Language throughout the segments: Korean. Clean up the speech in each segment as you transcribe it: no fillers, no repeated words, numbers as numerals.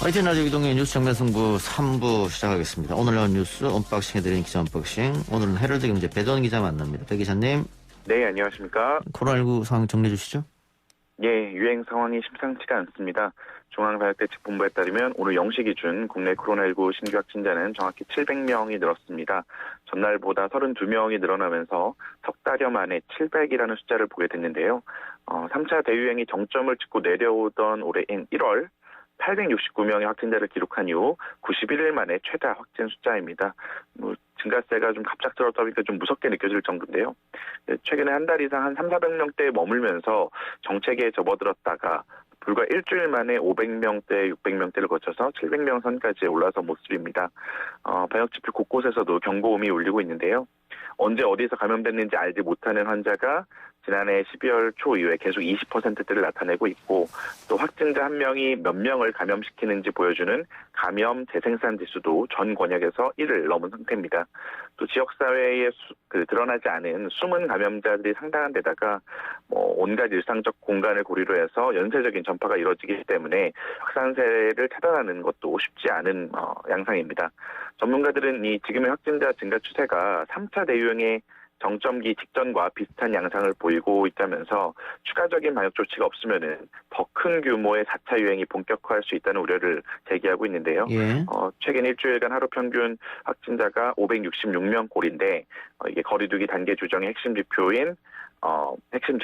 화이팅 라디오 이동의 뉴스 정면승부 3부 시작하겠습니다. 오늘 나온 뉴스 언박싱 해드리는 기자 언박싱. 오늘은 헤럴드 경제 배도원 기자 만납니다. 배 기자님. 네, 안녕하십니까. 코로나19 상황 정리해 주시죠. 예, 유행 상황이 심상치가 않습니다. 중앙방역대책본부에 따르면 오늘 0시 기준 국내 코로나19 신규 확진자는 정확히 700명이 늘었습니다. 전날보다 32명이 늘어나면서 석 달여 만에 700이라는 숫자를 보게 됐는데요. 3차 대유행이 정점을 찍고 내려오던 올해인 1월 869명의 확진자를 기록한 이후 91일 만에 최다 확진 숫자입니다. 증가세가 좀 갑작스럽다 보니까 좀 무섭게 느껴질 정도인데요. 최근에 한 달 이상 한 300~400명대에 머물면서 정체기에 접어들었다가 불과 일주일 만에 500명대, 600명대를 거쳐서 700명 선까지 올라선 모습입니다. 방역지표 곳곳에서도 경고음이 울리고 있는데요. 언제 어디서 감염됐는지 알지 못하는 환자가 지난해 12월 초 이후에 계속 20%대를 나타내고 있고, 또 확진자 한 명이 몇 명을 감염시키는지 보여주는 감염 재생산 지수도 전 권역에서 1을 넘은 상태입니다. 또 지역사회에 드러나지 않은 숨은 감염자들이 상당한 데다가 온갖 일상적 공간을 고리로 해서 연쇄적인 전파가 이루어지기 때문에 확산세를 차단하는 것도 쉽지 않은 양상입니다. 전문가들은 이 지금의 확진자 증가 추세가 3차 대유행의 정점기 직전과 비슷한 양상을 보이고 있다면서 추가적인 방역 조치가 없으면은 더 큰 규모의 4차 유행이 본격화할 수 있다는 우려를 제기하고 있는데요. 예. 최근 일주일간 하루 평균 확진자가 566명 꼴인데 이게 거리두기 단계 조정의 핵심 지표인 핵심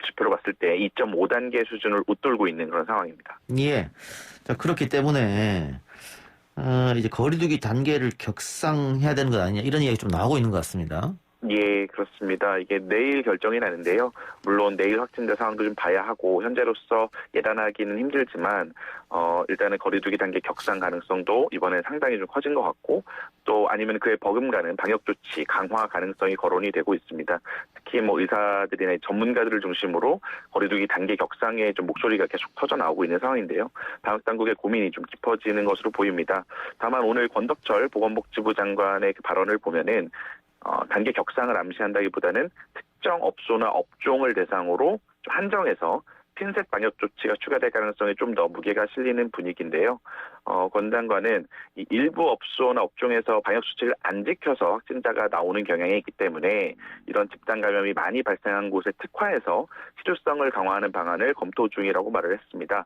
지표로 봤을 때 2.5단계 수준을 웃돌고 있는 그런 상황입니다. 예. 자, 그렇기 때문에 이제 거리두기 단계를 격상해야 되는 것 아니냐 이런 이야기 좀 나오고 있는 것 같습니다. 예, 그렇습니다. 이게 내일 결정이 나는데요. 물론 내일 확진자 상황도 좀 봐야 하고 현재로서 예단하기는 힘들지만 일단은 거리두기 단계 격상 가능성도 이번에 상당히 좀 커진 것 같고, 또 아니면 그에 버금가는 방역 조치 강화 가능성이 거론이 되고 있습니다. 특히 의사들이나 전문가들을 중심으로 거리두기 단계 격상에 좀 목소리가 계속 터져 나오고 있는 상황인데요. 방역 당국의 고민이 좀 깊어지는 것으로 보입니다. 다만 오늘 권덕철 보건복지부 장관의 그 발언을 보면은 단계 격상을 암시한다기보다는 특정 업소나 업종을 대상으로 좀 한정해서 핀셋 방역 조치가 추가될 가능성이 좀 더 무게가 실리는 분위기인데요. 권 장관은 이 일부 업소나 업종에서 방역 수칙을 안 지켜서 확진자가 나오는 경향이 있기 때문에 이런 집단 감염이 많이 발생한 곳에 특화해서 실효성을 강화하는 방안을 검토 중이라고 말을 했습니다.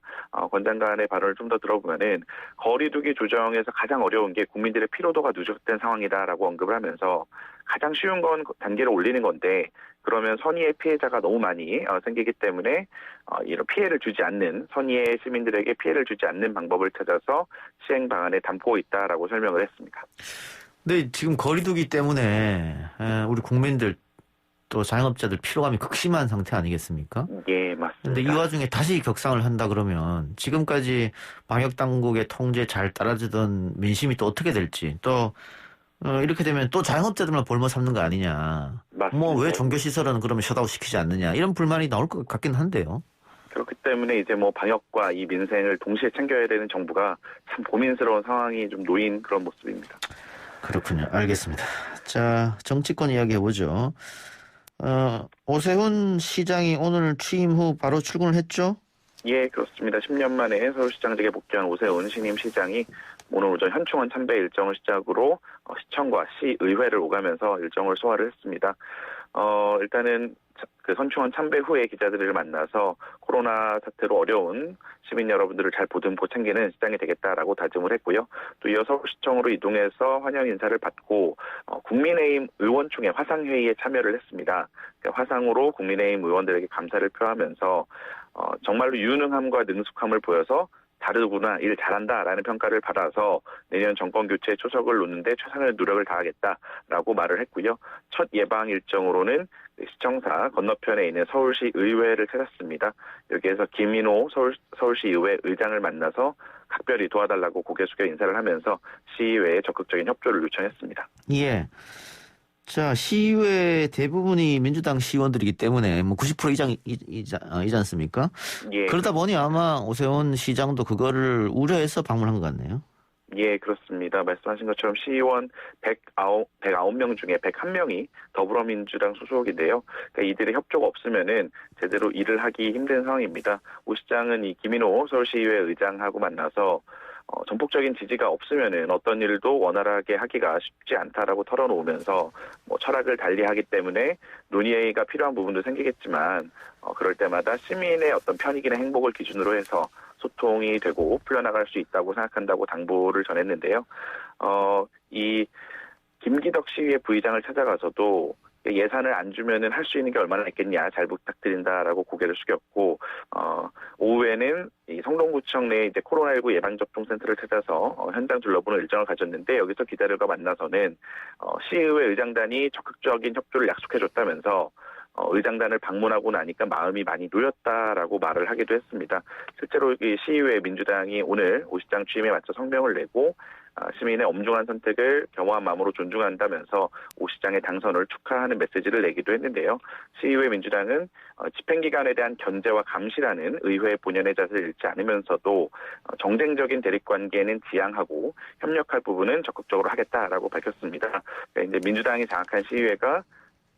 권 장관의 발언을 좀 더 들어보면은 거리두기 조정에서 가장 어려운 게 국민들의 피로도가 누적된 상황이다라고 언급을 하면서 가장 쉬운 건 단계를 올리는 건데, 그러면 선의의 피해자가 너무 많이 생기기 때문에 이런 피해를 주지 않는, 선의의 시민들에게 피해를 주지 않는 방법을 찾아서 시행 방안에 담고 있다라고 설명을 했습니다. 네, 지금 거리두기 때문에 우리 국민들 또 자영업자들 피로감이 극심한 상태 아니겠습니까? 예, 맞습니다. 근데 이 와중에 다시 격상을 한다 그러면 지금까지 방역 당국의 통제 잘 따라주던 민심이 또 어떻게 될지, 또 이렇게 되면 또 자영업자들만 볼모 삼는 거 아니냐. 맞습니다. 왜 종교시설은 그러면 셧아웃 시키지 않느냐. 이런 불만이 나올 것 같긴 한데요. 그렇기 때문에 이제 방역과 이 민생을 동시에 챙겨야 되는 정부가 참 고민스러운 상황이 좀 놓인 그런 모습입니다. 그렇군요. 알겠습니다. 자, 정치권 이야기 해보죠. 오세훈 시장이 오늘 취임 후 바로 출근을 했죠? 예, 그렇습니다. 10년 만에 서울시장직에 복귀한 오세훈 신임 시장이 오늘 오전 현충원 참배 일정을 시작으로 시청과 시의회를 오가면서 일정을 소화를 했습니다. 일단은 그 현충원 참배 후에 기자들을 만나서 코로나 사태로 어려운 시민 여러분들을 잘 보듬고 챙기는 시장이 되겠다라고 다짐을 했고요. 또 이어 서울시청으로 이동해서 환영 인사를 받고 국민의힘 의원총회 화상회의에 참여를 했습니다. 화상으로 국민의힘 의원들에게 감사를 표하면서 정말로 유능함과 능숙함을 보여서 다르구나, 일 잘한다라는 평가를 받아서 내년 정권 교체에 초석을 놓는데 최선의 노력을 다하겠다라고 말을 했고요. 첫 예방 일정으로는 시청사 건너편에 있는 서울시 의회를 찾았습니다. 여기에서 김인호 서울시 의회 의장을 만나서 각별히 도와달라고 고개 숙여 인사를 하면서 시의회에 적극적인 협조를 요청했습니다. 예. 자, 시의회 대부분이 민주당 시의원들이기 때문에 90% 이지 않습니까? 예. 그러다 보니 아마 오세훈 시장도 그거를 우려해서 방문한 것 같네요. 예, 그렇습니다. 말씀하신 것처럼 시의원 109명 중에 101명이 더불어민주당 소속인데요. 그러니까 이들의 협조가 없으면은 제대로 일을 하기 힘든 상황입니다. 오 시장은 이 김인호 서울시의회 의장하고 만나서 전폭적인 지지가 없으면은 어떤 일도 원활하게 하기가 쉽지 않다라고 털어놓으면서 뭐 철학을 달리하기 때문에 논의가 필요한 부분도 생기겠지만 그럴 때마다 시민의 어떤 편익이나 행복을 기준으로 해서 소통이 되고 풀려나갈 수 있다고 생각한다고 당부를 전했는데요. 이 김기덕 시의회 부의장을 찾아가서도 예산을 안 주면은 할 수 있는 게 얼마나 있겠냐, 잘 부탁드린다라고 고개를 숙였고, 오후에는 이 성동구청 내 이제 코로나19 예방접종센터를 찾아서 현장 둘러보는 일정을 가졌는데, 여기서 기자들과 만나서는 시의회 의장단이 적극적인 협조를 약속해줬다면서 의장단을 방문하고 나니까 마음이 많이 놓였다라고 말을 하기도 했습니다. 실제로 이 시의회 민주당이 오늘 오 시장 취임에 맞춰 성명을 내고 시민의 엄중한 선택을 겸허한 마음으로 존중한다면서 오 시장의 당선을 축하하는 메시지를 내기도 했는데요. 시의회 민주당은 집행기관에 대한 견제와 감시라는 의회 본연의 자세를 잃지 않으면서도 정쟁적인 대립관계는 지양하고 협력할 부분은 적극적으로 하겠다라고 밝혔습니다. 그러니까 이제 민주당이 장악한 시의회가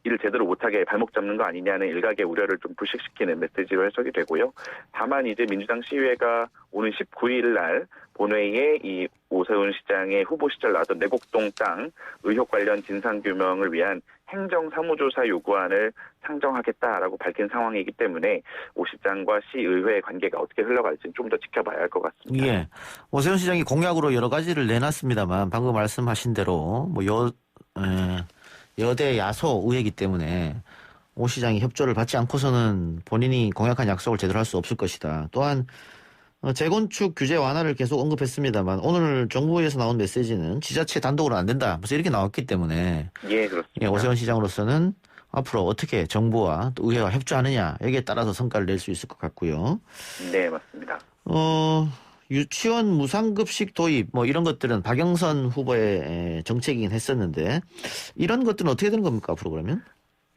일을 제대로 못하게 발목 잡는 거 아니냐는 일각의 우려를 좀 불식시키는 메시지로 해석이 되고요. 다만 이제 민주당 시의회가 오는 19일 날 본회의에 이 오세훈 시장의 후보 시절 나왔던 내곡동 땅 의혹 관련 진상규명을 위한 행정사무조사 요구안을 상정하겠다라고 밝힌 상황이기 때문에 오 시장과 시의회의 관계가 어떻게 흘러갈지는 좀 더 지켜봐야 할 것 같습니다. 예. 오세훈 시장이 공약으로 여러 가지를 내놨습니다만 방금 말씀하신 대로 뭐 여대 야소 의회이기 때문에 오 시장이 협조를 받지 않고서는 본인이 공약한 약속을 제대로 할 수 없을 것이다. 또한 재건축 규제 완화를 계속 언급했습니다만 오늘 정부에서 나온 메시지는 지자체 단독으로 안 된다. 무슨 이렇게 나왔기 때문에 예, 그렇습니다. 예, 오세훈 시장으로서는 앞으로 어떻게 정부와 또 의회와 협조하느냐 여기에 따라서 성과를 낼 수 있을 것 같고요. 네, 맞습니다. 유치원 무상급식 도입 뭐 이런 것들은 박영선 후보의 정책이긴 했었는데 이런 것들은 어떻게 되는 겁니까 앞으로 그러면?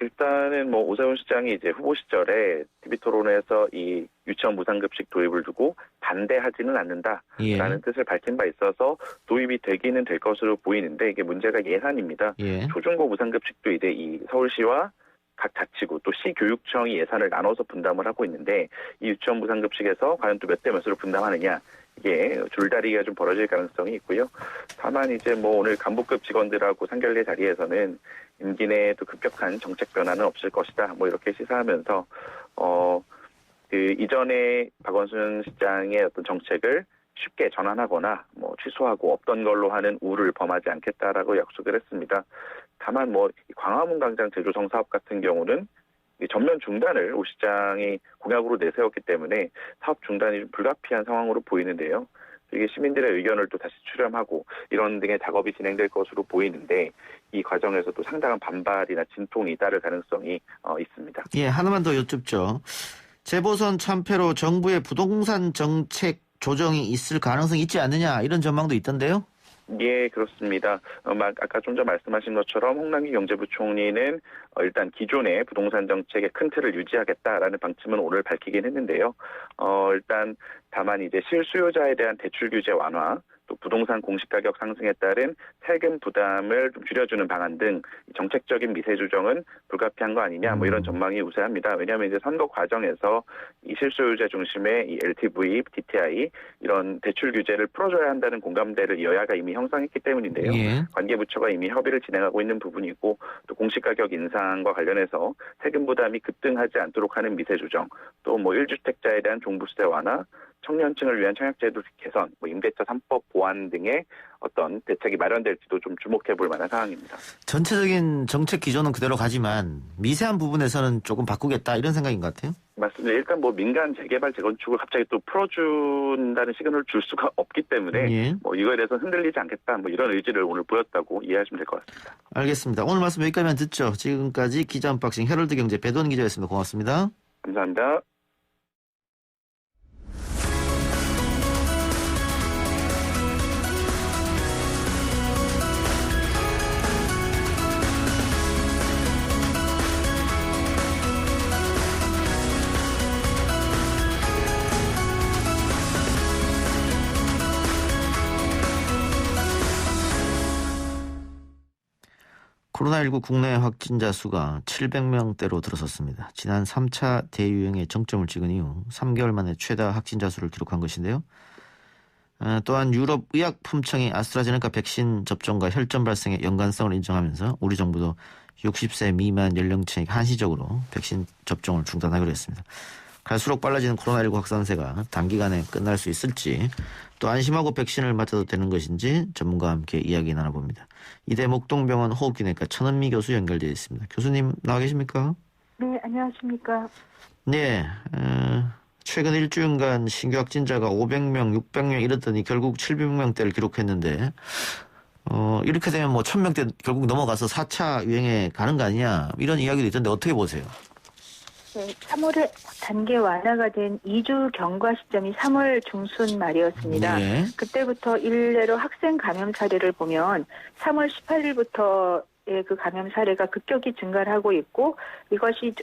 일단은 뭐 오세훈 시장이 이제 후보 시절에 TV 토론에서 이 유치원 무상급식 도입을 두고 반대하지는 않는다라는 예. 뜻을 밝힌 바 있어서 도입이 되기는 될 것으로 보이는데 이게 문제가 예산입니다. 예. 초중고 무상급식도 이제 이 서울시와 각 자치구 또 시교육청이 예산을 나눠서 분담을 하고 있는데 이 유치원 무상급식에서 과연 또 몇 대 몇으로 분담하느냐 이게 줄다리기가 좀 벌어질 가능성이 있고요. 다만 이제 뭐 오늘 간부급 직원들하고 상견례 자리에서는 임기 내에도 급격한 정책 변화는 없을 것이다. 뭐 이렇게 시사하면서 그 이전에 박원순 시장의 어떤 정책을 쉽게 전환하거나 뭐 취소하고 없던 걸로 하는 우를 범하지 않겠다라고 약속을 했습니다. 다만 뭐 광화문 광장 재조성 사업 같은 경우는 전면 중단을 오 시장이 공약으로 내세웠기 때문에 사업 중단이 좀 불가피한 상황으로 보이는데요. 이게 시민들의 의견을 또 다시 수렴하고 이런 등의 작업이 진행될 것으로 보이는데 이 과정에서 또 상당한 반발이나 진통이 따를 가능성이 있습니다. 예, 하나만 더 여쭙죠. 재보선 참패로 정부의 부동산 정책 조정이 있을 가능성이 있지 않느냐 이런 전망도 있던데요. 예, 그렇습니다. 아까 좀 전 말씀하신 것처럼 홍남기 경제부총리는 일단 기존의 부동산 정책의 큰 틀을 유지하겠다라는 방침은 오늘 밝히긴 했는데요. 일단 다만 이제 실수요자에 대한 대출 규제 완화, 또 부동산 공시가격 상승에 따른 세금 부담을 좀 줄여주는 방안 등 정책적인 미세 조정은 불가피한 거 아니냐 뭐 이런 전망이 우세합니다. 왜냐하면 이제 선거 과정에서 이 실수요자 중심의 이 LTV, DTI 이런 대출 규제를 풀어줘야 한다는 공감대를 여야가 이미 형성했기 때문인데요. 예. 관계부처가 이미 협의를 진행하고 있는 부분이고 또 공시가격 인상과 관련해서 세금 부담이 급등하지 않도록 하는 미세 조정, 또 뭐 1주택자에 대한 종부세 완화, 청년층을 위한 청약제도 개선, 뭐 임대차 3법 보완 등의 어떤 대책이 마련될지도 좀 주목해 볼 만한 상황입니다. 전체적인 정책 기조는 그대로 가지만 미세한 부분에서는 조금 바꾸겠다 이런 생각인 것 같아요. 맞습니다. 일단 뭐 민간 재개발 재건축을 갑자기 또 풀어준다는 시그널을 줄 수가 없기 때문에 예. 뭐 이거에 대해서 흔들리지 않겠다 뭐 이런 의지를 오늘 보였다고 이해하시면 될 것 같습니다. 알겠습니다. 오늘 말씀 여기까지만 듣죠. 지금까지 기자 언박싱 헤럴드 경제 배도원 기자였습니다. 고맙습니다. 감사합니다. 코로나19 국내 확진자 수가 700명대로 들어섰습니다. 지난 3차 대유행에 정점을 찍은 이후 3개월 만에 최다 확진자 수를 기록한 것인데요. 또한 유럽 의약품청이 아스트라제네카 백신 접종과 혈전 발생의 연관성을 인정하면서 우리 정부도 60세 미만 연령층에 한시적으로 백신 접종을 중단하기로 했습니다. 갈수록 빨라지는 코로나19 확산세가 단기간에 끝날 수 있을지, 또 안심하고 백신을 맞아도 되는 것인지 전문가와 함께 이야기 나눠봅니다. 이대 목동병원 호흡기내과 천은미 교수 연결되어 있습니다. 교수님 나와 계십니까? 네, 안녕하십니까. 네, 최근 일주일간 신규 확진자가 500명, 600명 이랬더니 결국 700명대를 기록했는데, 이렇게 되면 뭐 1000명대 결국 넘어가서 4차 유행에 가는 거 아니냐, 이런 이야기도 있던데 어떻게 보세요? 네, 3월에 단계 완화가 된 2주 경과 시점이 3월 중순 말이었습니다. 네. 그때부터 일례로 학생 감염 사례를 보면 3월 18일부터의 그 감염 사례가 급격히 증가를 하고 있고, 이것이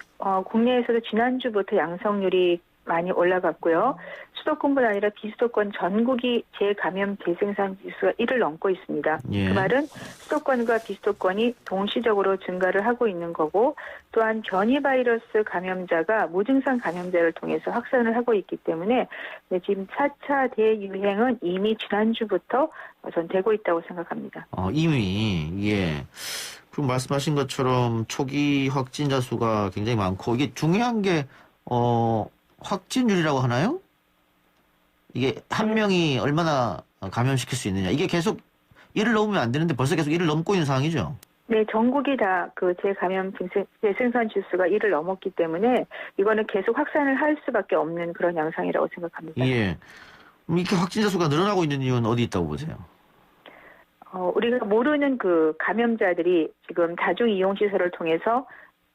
국내에서도 지난주부터 양성률이 많이 올라갔고요. 수도권뿐 아니라 비수도권 전국이 재감염 재생산 지수가 1을 넘고 있습니다. 예. 그 말은 수도권과 비수도권이 동시적으로 증가를 하고 있는 거고, 또한 변이 바이러스 감염자가 무증상 감염자를 통해서 확산을 하고 있기 때문에 지금 4차 대유행은 이미 지난주부터 전 되고 있다고 생각합니다. 이미, 예. 그럼 말씀하신 것처럼 초기 확진자 수가 굉장히 많고, 이게 중요한 게, 확진율이라고 하나요? 이게 한 명이 얼마나 감염시킬 수 있느냐. 이게 계속 1을 넘으면 안 되는데 벌써 계속 1을 넘고 있는 상황이죠? 네, 전국이 다 그 재감염 재생산 지수가 1을 넘었기 때문에 이거는 계속 확산을 할 수밖에 없는 그런 양상이라고 생각합니다. 예. 이렇게 확진자 수가 늘어나고 있는 이유는 어디 있다고 보세요? 우리가 모르는 그 감염자들이 지금 다중이용시설을 통해서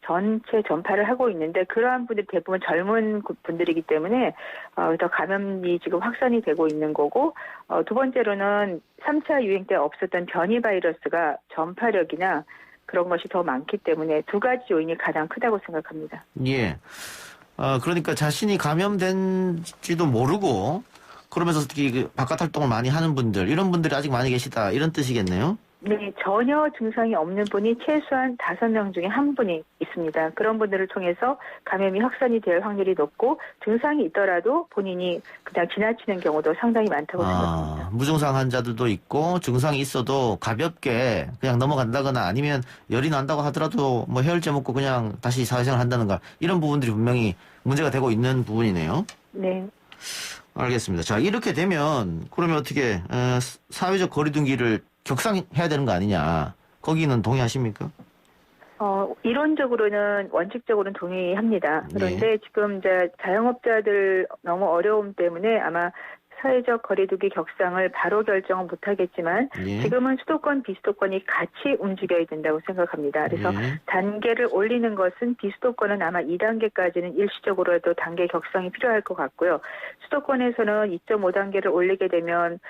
전체 전파를 하고 있는데, 그러한 분들이 대부분 젊은 분들이기 때문에 더 감염이 지금 확산이 되고 있는 거고, 두 번째로는 3차 유행 때 없었던 변이 바이러스가 전파력이나 그런 것이 더 많기 때문에 두 가지 요인이 가장 크다고 생각합니다. 예. 그러니까 자신이 감염된지도 모르고 그러면서 특히 그 바깥 활동을 많이 하는 분들, 이런 분들이 아직 많이 계시다, 이런 뜻이겠네요? 네, 전혀 증상이 없는 분이 최소한 5명 중에 한 분이 있습니다. 그런 분들을 통해서 감염이 확산이 될 확률이 높고, 증상이 있더라도 본인이 그냥 지나치는 경우도 상당히 많다고 생각합니다. 무증상 환자들도 있고, 증상이 있어도 가볍게 그냥 넘어간다거나 아니면 열이 난다고 하더라도 뭐 해열제 먹고 그냥 다시 사회생활 한다든가, 이런 부분들이 분명히 문제가 되고 있는 부분이네요. 네. 알겠습니다. 자, 이렇게 되면 그러면 어떻게 사회적 거리두기를 격상해야 되는 거 아니냐. 거기는 동의하십니까? 이론적으로는 원칙적으로는 동의합니다. 그런데 지금 이제 자영업자들 너무 어려움 때문에 아마 사회적 거리두기 격상을 바로 결정은 못하겠지만, 예. 지금은 수도권, 비수도권이 같이 움직여야 된다고 생각합니다. 그래서 예. 단계를 올리는 것은 비수도권은 아마 2단계까지는 일시적으로라도 단계 격상이 필요할 것 같고요. 수도권에서는 2.5단계를 올리게 되면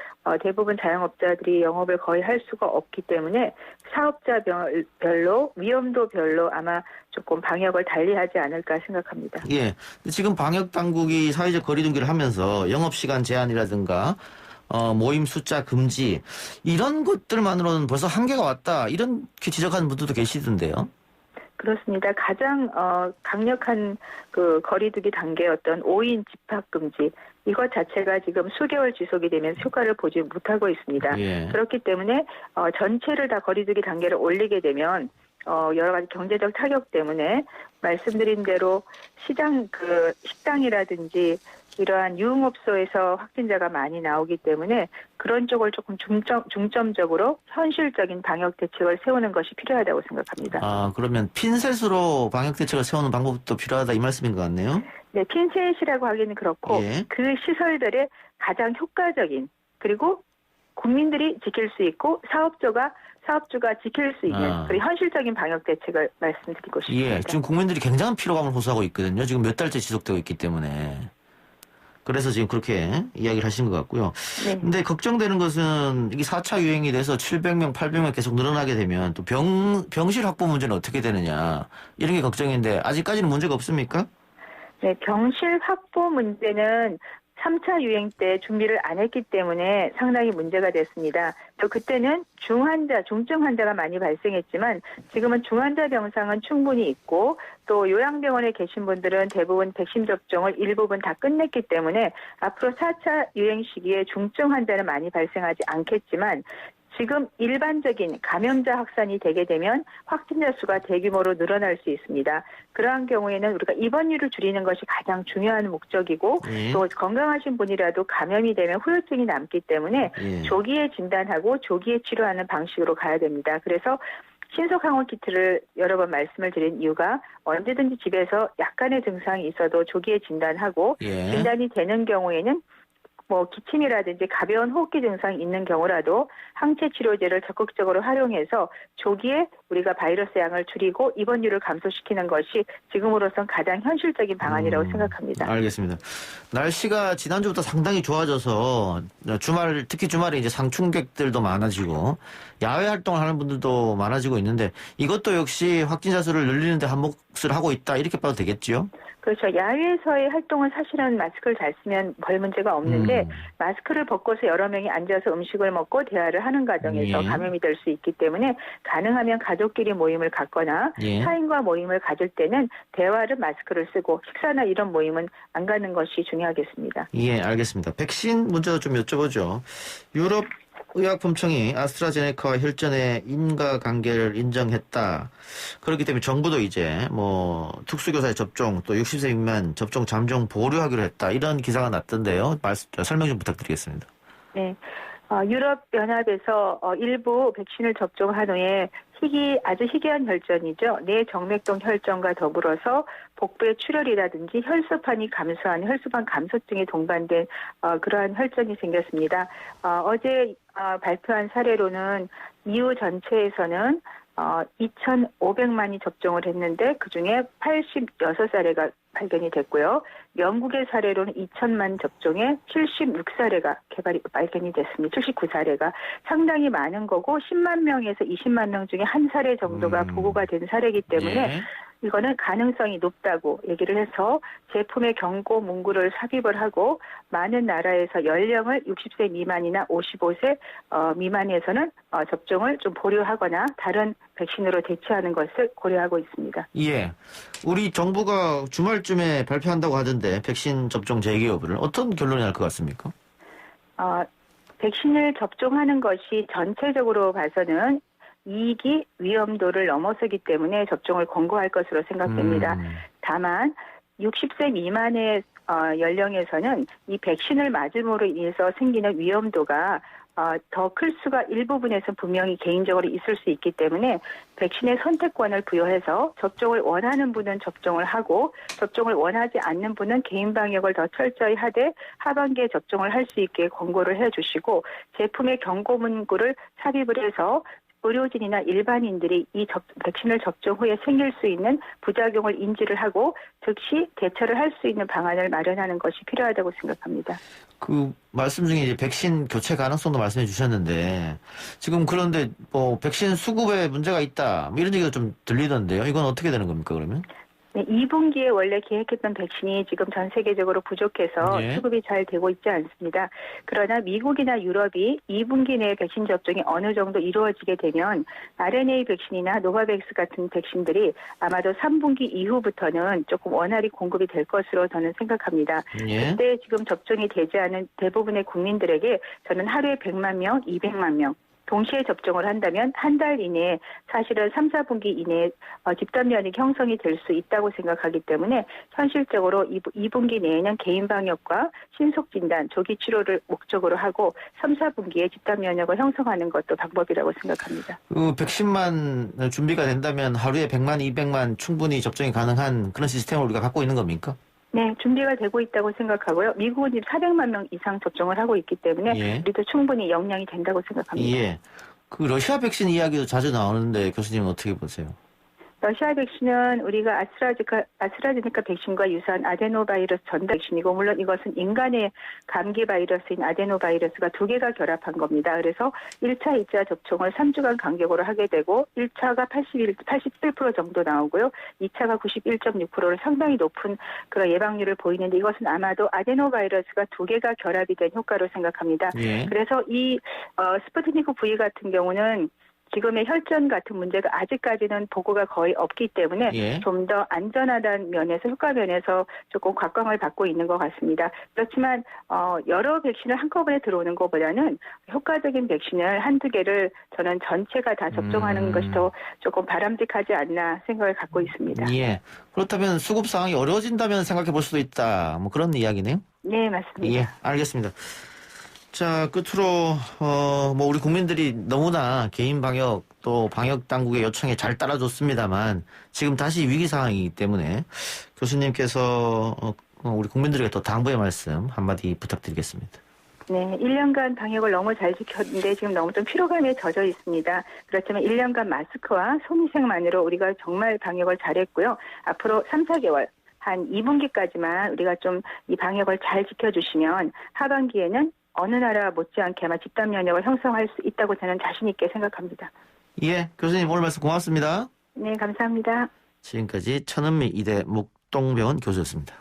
대부분 자영업자들이 영업을 거의 할 수가 없기 때문에 사업자별로 위험도별로 아마 조금 방역을 달리하지 않을까 생각합니다. 예. 지금 방역 당국이 사회적 거리두기를 하면서 영업시간 제한이라든가 모임 숫자 금지, 이런 것들만으로는 벌써 한계가 왔다, 이렇게 지적하는 분들도 계시던데요. 그렇습니다. 가장 강력한 그 거리두기 단계였던 5인 집합 금지, 이것 자체가 지금 수개월 지속이 되면서 효과를 보지 못하고 있습니다. 예. 그렇기 때문에 전체를 다 거리두기 단계를 올리게 되면 여러 가지 경제적 타격 때문에 말씀드린 대로 식당이라든지 이러한 유흥업소에서 확진자가 많이 나오기 때문에 그런 쪽을 조금 중점적으로 현실적인 방역 대책을 세우는 것이 필요하다고 생각합니다. 그러면 핀셋으로 방역 대책을 세우는 방법도 필요하다, 이 말씀인 것 같네요. 네, 핀셋이라고 하기는 그렇고, 예. 그 시설들의 가장 효과적인, 그리고 국민들이 지킬 수 있고 사업주가 지킬 수 있는 그리고 현실적인 방역 대책을 말씀드리고 싶습니다. 예, 지금 국민들이 굉장한 피로감을 호소하고 있거든요. 지금 몇 달째 지속되고 있기 때문에. 그래서 지금 그렇게 이야기를 하신 것 같고요. 네. 근데 걱정되는 것은 이게 4차 유행이 돼서 700명, 800명 계속 늘어나게 되면 또 병실 확보 문제는 어떻게 되느냐, 이런 게 걱정인데 아직까지는 문제가 없습니까? 네, 병실 확보 문제는 3차 유행 때 준비를 안 했기 때문에 상당히 문제가 됐습니다. 또 그때는 중환자, 중증 환자가 많이 발생했지만 지금은 중환자 병상은 충분히 있고 또 요양병원에 계신 분들은 대부분 백신 접종을 일부분 다 끝냈기 때문에 앞으로 4차 유행 시기에 중증 환자는 많이 발생하지 않겠지만 지금 일반적인 감염자 확산이 되게 되면 확진자 수가 대규모로 늘어날 수 있습니다. 그러한 경우에는 우리가 입원율을 줄이는 것이 가장 중요한 목적이고 또 건강하신 분이라도 감염이 되면 후유증이 남기 때문에 조기에 진단하고 조기에 치료하는 방식으로 가야 됩니다. 그래서 신속항원 키트를 여러 번 말씀을 드린 이유가 언제든지 집에서 약간의 증상이 있어도 조기에 진단하고 진단이 되는 경우에는 기침이라든지 가벼운 호흡기 증상이 있는 경우라도 항체 치료제를 적극적으로 활용해서 조기에 우리가 바이러스 양을 줄이고 입원율을 감소시키는 것이 지금으로선 가장 현실적인 방안이라고 생각합니다. 알겠습니다. 날씨가 지난주부터 상당히 좋아져서 특히 주말에 이제 상충객들도 많아지고 야외 활동을 하는 분들도 많아지고 있는데 이것도 역시 확진자 수를 늘리는 데 한 몫을 하고 있다 이렇게 봐도 되겠지요? 그렇죠. 야외에서의 활동은 사실은 마스크를 잘 쓰면 별 문제가 없는데 마스크를 벗고서 여러 명이 앉아서 음식을 먹고 대화를 하는 과정에서 감염이 될 수 있기 때문에 가능하면 가족끼리 모임을 갖거나 타인과 모임을 가질 때는 대화를 마스크를 쓰고 식사나 이런 모임은 안 가는 것이 중요하겠습니다. 예, 알겠습니다. 백신 문제도 좀 여쭤보죠. 유럽 의약품청이 아스트라제네카와 혈전의 인과관계를 인정했다. 그렇기 때문에 정부도 이제 특수교사의 접종 또 60세 미만 접종 잠정 보류하기로 했다. 이런 기사가 났던데요. 설명 좀 부탁드리겠습니다. 네. 유럽연합에서 일부 백신을 접종한 후에 아주 희귀한 혈전이죠. 뇌정맥동 혈전과 더불어서 복부의 출혈이라든지 혈소판이 감소하는 혈소판 감소증이 동반된 그러한 혈전이 생겼습니다. 어제 발표한 사례로는 EU 전체에서는 2,500만이 접종을 했는데 그중에 86사례가 발견이 됐고요. 영국의 사례로는 2,000만 접종에 76사례가 발견이 됐습니다. 79사례가 상당히 많은 거고 10만 명에서 20만 명 중에 한 사례 정도가 보고가 된 사례이기 때문에 이거는 가능성이 높다고 얘기를 해서 제품의 경고 문구를 삽입을 하고 많은 나라에서 연령을 60세 미만이나 55세 미만에서는 접종을 좀 보류하거나 다른 백신으로 대체하는 것을 고려하고 있습니다. 예. 우리 정부가 주말쯤에 발표한다고 하던데 백신 접종 재개 여부를 어떤 결론이 날 것 같습니까? 백신을 접종하는 것이 전체적으로 봐서는 이익이 위험도를 넘어서기 때문에 접종을 권고할 것으로 생각됩니다. 다만 60세 미만의 연령에서는 이 백신을 맞음으로 인해서 생기는 위험도가 더 클 수가 일부분에서 분명히 개인적으로 있을 수 있기 때문에 백신의 선택권을 부여해서 접종을 원하는 분은 접종을 하고 접종을 원하지 않는 분은 개인 방역을 더 철저히 하되 하반기에 접종을 할 수 있게 권고를 해주시고 제품의 경고 문구를 삽입을 해서 의료진이나 일반인들이 이 백신을 접종 후에 생길 수 있는 부작용을 인지를 하고 즉시 대처를 할 수 있는 방안을 마련하는 것이 필요하다고 생각합니다. 그 말씀 중에 이제 백신 교체 가능성도 말씀해 주셨는데 지금 그런데 백신 수급에 문제가 있다 이런 얘기가 좀 들리던데요. 이건 어떻게 되는 겁니까 그러면? 네, 2분기에 원래 계획했던 백신이 지금 전 세계적으로 부족해서 수급이 잘 되고 있지 않습니다. 그러나 미국이나 유럽이 2분기 내에 백신 접종이 어느 정도 이루어지게 되면 RNA 백신이나 노바백스 같은 백신들이 아마도 3분기 이후부터는 조금 원활히 공급이 될 것으로 저는 생각합니다. 그때 지금 접종이 되지 않은 대부분의 국민들에게 저는 하루에 100만 명, 200만 명 동시에 접종을 한다면 한 달 이내에 사실은 3, 4분기 이내에 집단 면역이 형성이 될 수 있다고 생각하기 때문에 현실적으로 2분기 내에는 개인 방역과 신속 진단, 조기 치료를 목적으로 하고 3, 4분기에 집단 면역을 형성하는 것도 방법이라고 생각합니다. 백신만 준비가 된다면 하루에 100만, 200만 충분히 접종이 가능한 그런 시스템을 우리가 갖고 있는 겁니까? 네, 준비가 되고 있다고 생각하고요. 미국은 지금 400만 명 이상 접종을 하고 있기 때문에 우리도 충분히 역량이 된다고 생각합니다. 그 러시아 백신 이야기도 자주 나오는데 교수님은 어떻게 보세요? 러시아 백신은 우리가 아스트라제네카 백신과 유사한 아데노바이러스 전달 백신이고, 물론 이것은 인간의 감기 바이러스인 아데노바이러스가 두 개가 결합한 겁니다. 그래서 1차, 2차 접종을 3주간 간격으로 하게 되고 1차가 87% 정도 나오고요. 2차가 91.6%를 상당히 높은 그런 예방률을 보이는데, 이것은 아마도 아데노바이러스가 두 개가 결합이 된 효과로 생각합니다. 예. 그래서 이 스푸트니크 V 같은 경우는 지금의 혈전 같은 문제가 아직까지는 보고가 거의 없기 때문에 예. 좀 더 안전하다는 면에서, 효과 면에서 조금 곽광을 받고 있는 것 같습니다. 그렇지만 여러 백신을 한꺼번에 들어오는 것보다는 효과적인 백신을 한두 개를 저는 전체가 다 접종하는 것이 더 조금 바람직하지 않나 생각을 갖고 있습니다. 예. 그렇다면 수급 상황이 어려워진다면 생각해 볼 수도 있다. 뭐 그런 이야기네요. 네, 맞습니다. 예, 알겠습니다. 자, 끝으로 뭐 우리 국민들이 너무나 개인 방역 또 방역 당국의 요청에 잘 따라줬습니다만 지금 다시 위기 상황이기 때문에 교수님께서 우리 국민들에게 또 당부의 말씀 한마디 부탁드리겠습니다. 네, 1년간 방역을 너무 잘 지켰는데 지금 너무 좀 피로감에 젖어 있습니다. 그렇지만 1년간 마스크와 손위생만으로 우리가 정말 방역을 잘했고요. 앞으로 3, 4개월 한 2분기까지만 우리가 좀 이 방역을 잘 지켜주시면 하반기에는 어느 나라 못지않게 아마 집단 면역을 형성할 수 있다고 저는 자신 있게 생각합니다. 예, 교수님 오늘 말씀 고맙습니다. 네, 감사합니다. 지금까지 천은미 이대 목동병원 교수였습니다.